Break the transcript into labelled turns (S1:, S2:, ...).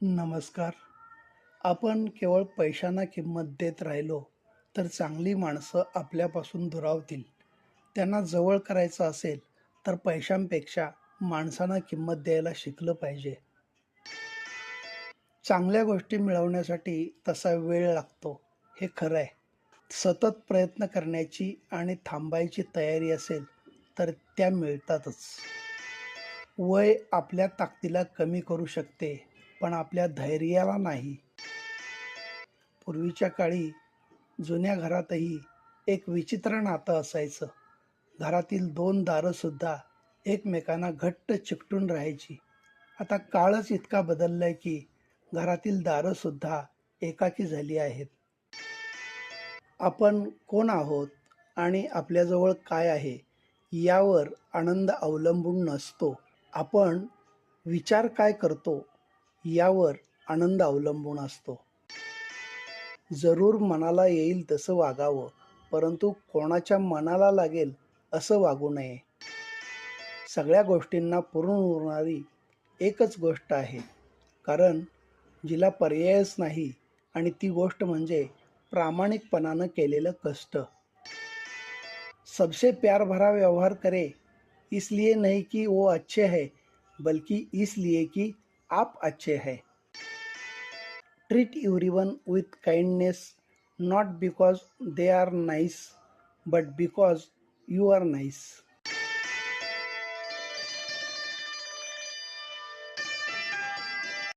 S1: नमस्कार. आपण केवळ पैशांना किंमत देत राहिलो तर चांगली माणसं आपल्यापासून दुरावतील. त्यांना जवळ करायचं असेल तर पैशांपेक्षा माणसांना किंमत द्यायला शिकलं पाहिजे. चांगल्या गोष्टी मिळवण्यासाठी तसा वेळ लागतो, हे खरं आहे. सतत प्रयत्न करण्याची आणि थांबायची तयारी असेल तर त्या मिळतातच. वय आपल्या ताकदीला कमी करू शकते, पण आपल्या धैर्याला नाही. पूर्वीच्या काळी जुन्या घरातही एक विचित्र नातं असायचं. घरातील दोन दारंसुद्धा एकमेकांना घट्ट चिकटून राहायची. आता काळच इतका बदललाय की घरातील दारंसुद्धा एकाकी झाली आहेत. आपण कोण आहोत आणि आपल्याजवळ काय आहे यावर आनंद अवलंबून नसतो. आपण विचार काय करतो यावर आनंद अवलंबून असतो. जरूर मनाला येईल तसं वागावं, परंतु कोणाच्या मनाला लागेल असं वागू नये. सगळ्या गोष्टींना पुरून उरणारी एकच गोष्ट आहे, कारण जिला पर्यायच नाही आणि ती गोष्ट म्हणजे प्रामाणिकपणानं केलेलं कष्ट. सबसे प्यार भरा व्यवहार करे, इसलिए नहीं कि वो अच्छे है, बल्कि इसलिए कि आप अच्छे हैं. Treat everyone with kindness, not because they are nice, but because you are nice.